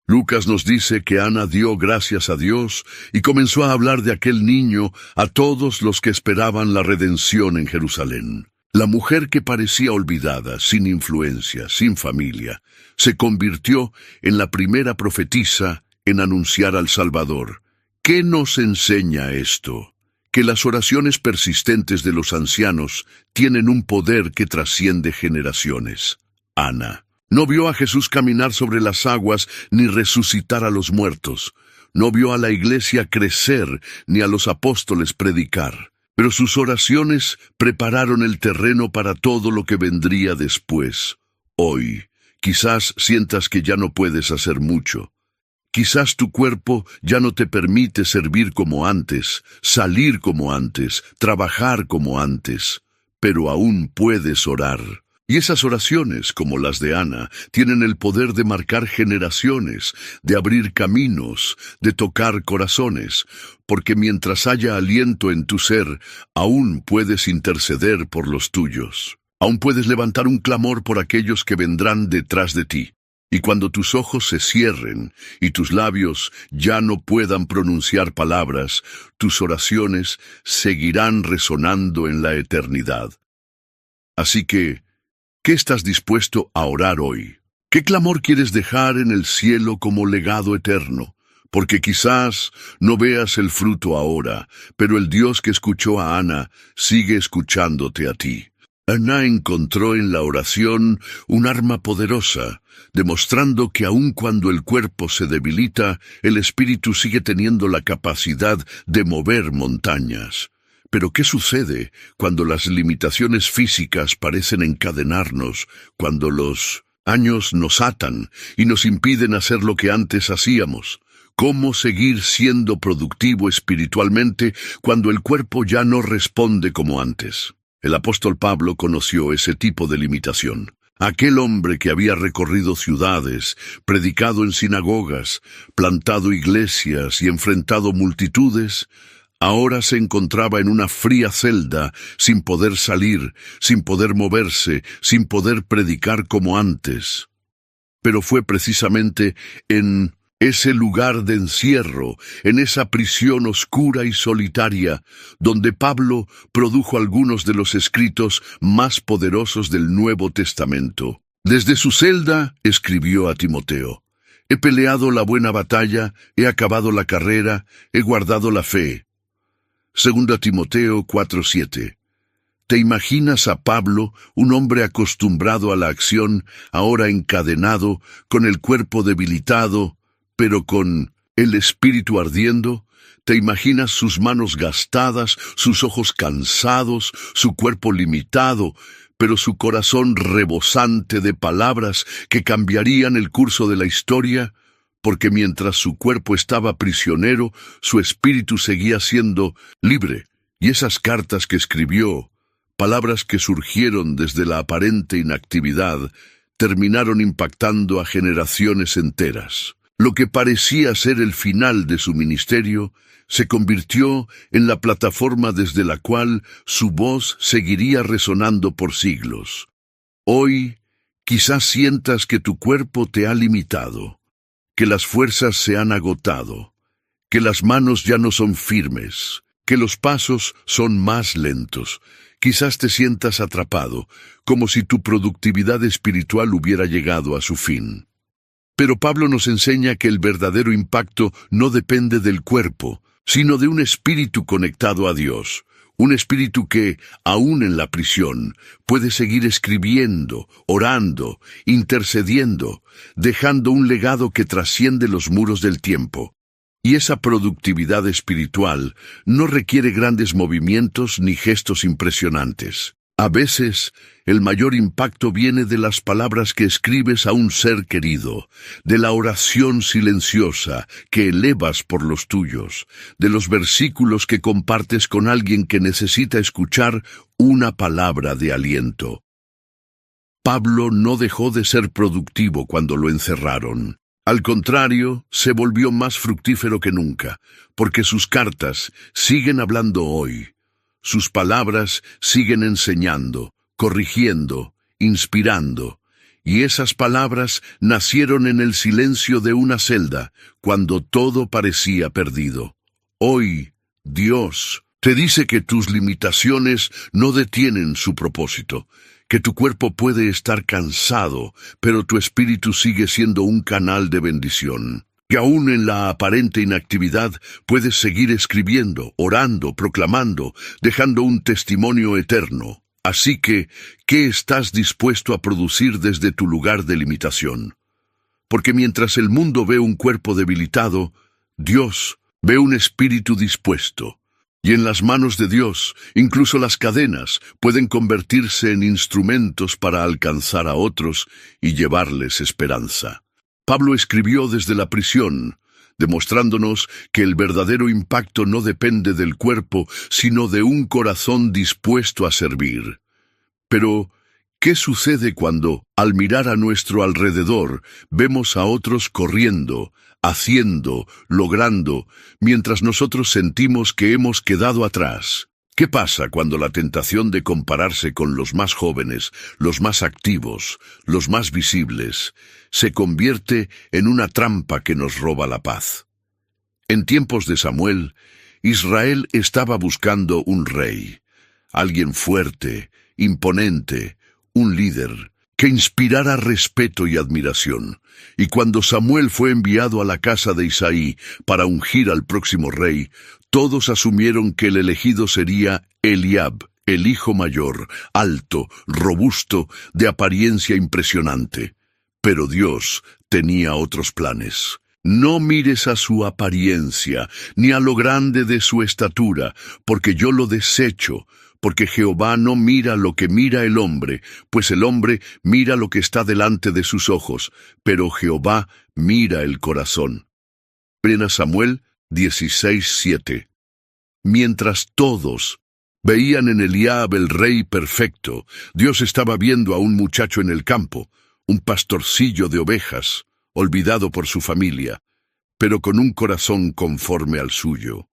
Lucas nos dice que Ana dio gracias a Dios y comenzó a hablar de aquel niño a todos los que esperaban la redención en Jerusalén. La mujer que parecía olvidada, sin influencia, sin familia, se convirtió en la primera profetisa en anunciar al Salvador. ¿Qué nos enseña esto? Que las oraciones persistentes de los ancianos tienen un poder que trasciende generaciones. Ana no vio a Jesús caminar sobre las aguas ni resucitar a los muertos. No vio a la iglesia crecer ni a los apóstoles predicar. Pero sus oraciones prepararon el terreno para todo lo que vendría después. Hoy, quizás sientas que ya no puedes hacer mucho. Quizás tu cuerpo ya no te permite servir como antes, salir como antes, trabajar como antes. Pero aún puedes orar. Y esas oraciones, como las de Ana, tienen el poder de marcar generaciones, de abrir caminos, de tocar corazones, porque mientras haya aliento en tu ser, aún puedes interceder por los tuyos. Aún puedes levantar un clamor por aquellos que vendrán detrás de ti. Y cuando tus ojos se cierren y tus labios ya no puedan pronunciar palabras, tus oraciones seguirán resonando en la eternidad. Así que, ¿qué estás dispuesto a orar hoy? ¿Qué clamor quieres dejar en el cielo como legado eterno? Porque quizás no veas el fruto ahora, pero el Dios que escuchó a Ana sigue escuchándote a ti. Ana encontró en la oración un arma poderosa, demostrando que aun cuando el cuerpo se debilita, el espíritu sigue teniendo la capacidad de mover montañas. Pero ¿qué sucede cuando las limitaciones físicas parecen encadenarnos, cuando los años nos atan y nos impiden hacer lo que antes hacíamos? ¿Cómo seguir siendo productivo espiritualmente cuando el cuerpo ya no responde como antes? El apóstol Pablo conoció ese tipo de limitación. Aquel hombre que había recorrido ciudades, predicado en sinagogas, plantado iglesias y enfrentado multitudes, ahora se encontraba en una fría celda, sin poder salir, sin poder moverse, sin poder predicar como antes. Pero fue precisamente en ese lugar de encierro, en esa prisión oscura y solitaria, donde Pablo produjo algunos de los escritos más poderosos del Nuevo Testamento. Desde su celda escribió a Timoteo: «He peleado la buena batalla, he acabado la carrera, he guardado la fe». 2 Timoteo 4:7. ¿Te imaginas a Pablo, un hombre acostumbrado a la acción, ahora encadenado, con el cuerpo debilitado, pero con el espíritu ardiendo? ¿Te imaginas sus manos gastadas, sus ojos cansados, su cuerpo limitado, pero su corazón rebosante de palabras que cambiarían el curso de la historia? Porque mientras su cuerpo estaba prisionero, su espíritu seguía siendo libre. Y esas cartas que escribió, palabras que surgieron desde la aparente inactividad, terminaron impactando a generaciones enteras. Lo que parecía ser el final de su ministerio se convirtió en la plataforma desde la cual su voz seguiría resonando por siglos. Hoy, quizás sientas que tu cuerpo te ha limitado, que las fuerzas se han agotado, que las manos ya no son firmes, que los pasos son más lentos. Quizás te sientas atrapado, como si tu productividad espiritual hubiera llegado a su fin. Pero Pablo nos enseña que el verdadero impacto no depende del cuerpo, sino de un espíritu conectado a Dios, un espíritu que, aún en la prisión, puede seguir escribiendo, orando, intercediendo, dejando un legado que trasciende los muros del tiempo. Y esa productividad espiritual no requiere grandes movimientos ni gestos impresionantes. A veces, el mayor impacto viene de las palabras que escribes a un ser querido, de la oración silenciosa que elevas por los tuyos, de los versículos que compartes con alguien que necesita escuchar una palabra de aliento. Pablo no dejó de ser productivo cuando lo encerraron. Al contrario, se volvió más fructífero que nunca, porque sus cartas siguen hablando hoy. Sus palabras siguen enseñando, corrigiendo, inspirando. Y esas palabras nacieron en el silencio de una celda, cuando todo parecía perdido. Hoy, Dios te dice que tus limitaciones no detienen su propósito, que tu cuerpo puede estar cansado, pero tu espíritu sigue siendo un canal de bendición. Que aún en la aparente inactividad puedes seguir escribiendo, orando, proclamando, dejando un testimonio eterno. Así que, ¿qué estás dispuesto a producir desde tu lugar de limitación? Porque mientras el mundo ve un cuerpo debilitado, Dios ve un espíritu dispuesto. Y en las manos de Dios, incluso las cadenas pueden convertirse en instrumentos para alcanzar a otros y llevarles esperanza. Pablo escribió desde la prisión, demostrándonos que el verdadero impacto no depende del cuerpo, sino de un corazón dispuesto a servir. Pero, ¿qué sucede cuando, al mirar a nuestro alrededor, vemos a otros corriendo, haciendo, logrando, mientras nosotros sentimos que hemos quedado atrás? ¿Qué pasa cuando la tentación de compararse con los más jóvenes, los más activos, los más visibles, se convierte en una trampa que nos roba la paz? En tiempos de Samuel, Israel estaba buscando un rey, alguien fuerte, imponente, un líder, que inspirara respeto y admiración. Y cuando Samuel fue enviado a la casa de Isaí para ungir al próximo rey, todos asumieron que el elegido sería Eliab, el hijo mayor, alto, robusto, de apariencia impresionante. Pero Dios tenía otros planes. No mires a su apariencia, ni a lo grande de su estatura, porque yo lo desecho, porque Jehová no mira lo que mira el hombre, pues el hombre mira lo que está delante de sus ojos, pero Jehová mira el corazón. 1 Samuel 16:7. Mientras todos veían en Eliab el rey perfecto, Dios estaba viendo a un muchacho en el campo, un pastorcillo de ovejas, olvidado por su familia, pero con un corazón conforme al suyo.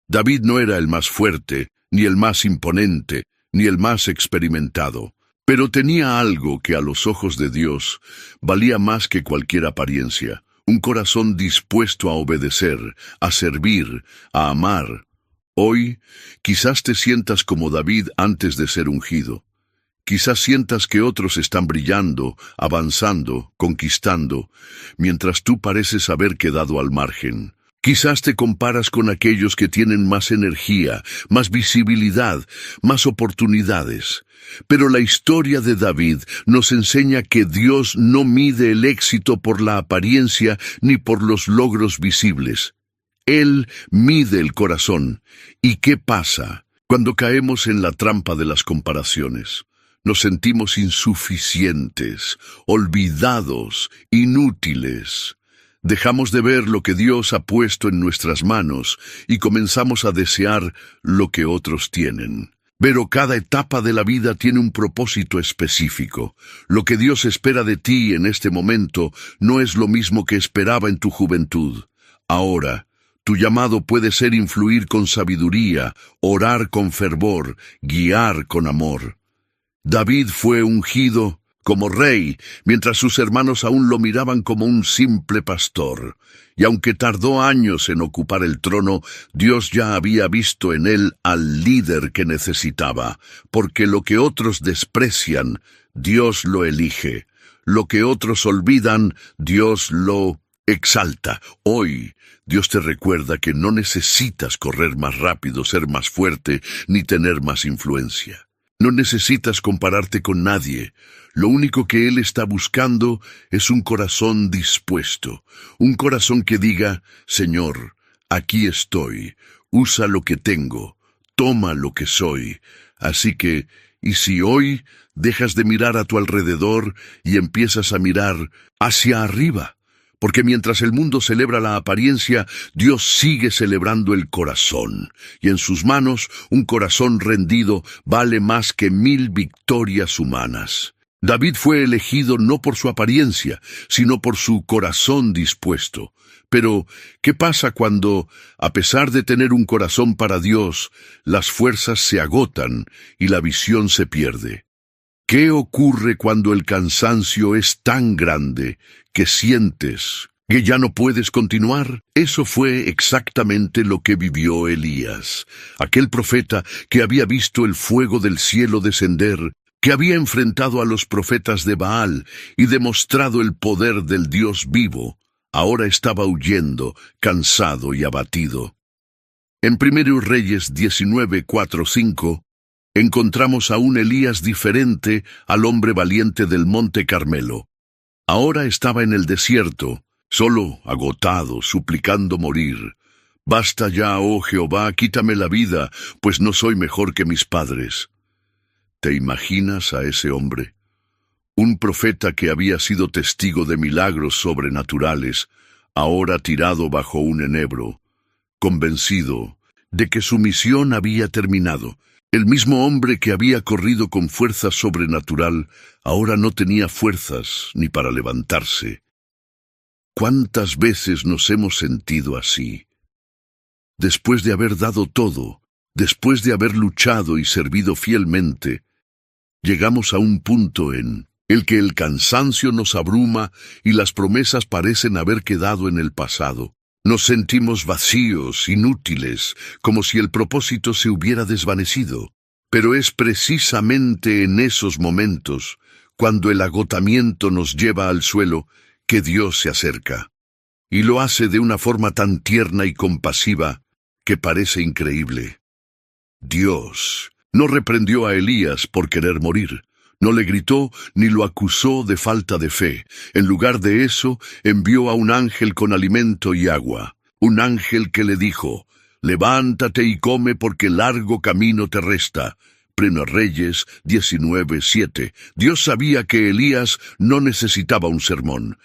David no era el más fuerte, ni el más imponente, ni el más experimentado, pero tenía algo que a los ojos de Dios valía más que cualquier apariencia: un corazón dispuesto a obedecer, a servir, a amar. Hoy, quizás te sientas como David antes de ser ungido. Quizás sientas que otros están brillando, avanzando, conquistando, mientras tú pareces haber quedado al margen. Quizás te comparas con aquellos que tienen más energía, más visibilidad, más oportunidades. Pero la historia de David nos enseña que Dios no mide el éxito por la apariencia ni por los logros visibles. Él mide el corazón. ¿Y qué pasa cuando caemos en la trampa de las comparaciones? Nos sentimos insuficientes, olvidados, inútiles. Dejamos de ver lo que Dios ha puesto en nuestras manos y comenzamos a desear lo que otros tienen. Pero cada etapa de la vida tiene un propósito específico. Lo que Dios espera de ti en este momento no es lo mismo que esperaba en tu juventud. Ahora, tu llamado puede ser influir con sabiduría, orar con fervor, guiar con amor. David fue ungido como rey, mientras sus hermanos aún lo miraban como un simple pastor. Y aunque tardó años en ocupar el trono, Dios ya había visto en él al líder que necesitaba, porque lo que otros desprecian, Dios lo elige. Lo que otros olvidan, Dios lo exalta. Hoy, Dios te recuerda que no necesitas correr más rápido, ser más fuerte, ni tener más influencia. No necesitas compararte con nadie. Lo único que Él está buscando es un corazón dispuesto, un corazón que diga: Señor, aquí estoy, usa lo que tengo, toma lo que soy. Así que, ¿y si hoy dejas de mirar a tu alrededor y empiezas a mirar hacia arriba? Porque mientras el mundo celebra la apariencia, Dios sigue celebrando el corazón. Y en sus manos, un corazón rendido vale más que 1000 victorias humanas. David fue elegido no por su apariencia, sino por su corazón dispuesto. Pero, ¿qué pasa cuando, a pesar de tener un corazón para Dios, las fuerzas se agotan y la visión se pierde? ¿Qué ocurre cuando el cansancio es tan grande que sientes que ya no puedes continuar? Eso fue exactamente lo que vivió Elías, aquel profeta que había visto el fuego del cielo descender, que había enfrentado a los profetas de Baal y demostrado el poder del Dios vivo. Ahora estaba huyendo, cansado y abatido. En 1 Reyes 19:4-5, encontramos a un Elías diferente al hombre valiente del Monte Carmelo. Ahora estaba en el desierto, solo, agotado, suplicando morir. «Basta ya, oh Jehová, quítame la vida, pues no soy mejor que mis padres». ¿Te imaginas a ese hombre? Un profeta que había sido testigo de milagros sobrenaturales, ahora tirado bajo un enebro, convencido de que su misión había terminado. El mismo hombre que había corrido con fuerza sobrenatural, ahora no tenía fuerzas ni para levantarse. ¿Cuántas veces nos hemos sentido así? Después de haber dado todo, después de haber luchado y servido fielmente, llegamos a un punto en el que el cansancio nos abruma y las promesas parecen haber quedado en el pasado. Nos sentimos vacíos, inútiles, como si el propósito se hubiera desvanecido. Pero es precisamente en esos momentos, cuando el agotamiento nos lleva al suelo, que Dios se acerca. Y lo hace de una forma tan tierna y compasiva que parece increíble. Dios no reprendió a Elías por querer morir. No le gritó ni lo acusó de falta de fe. En lugar de eso, envió a un ángel con alimento y agua. Un ángel que le dijo: «Levántate y come porque largo camino te resta». 1 Reyes 19:7. Dios sabía que Elías no necesitaba un sermón.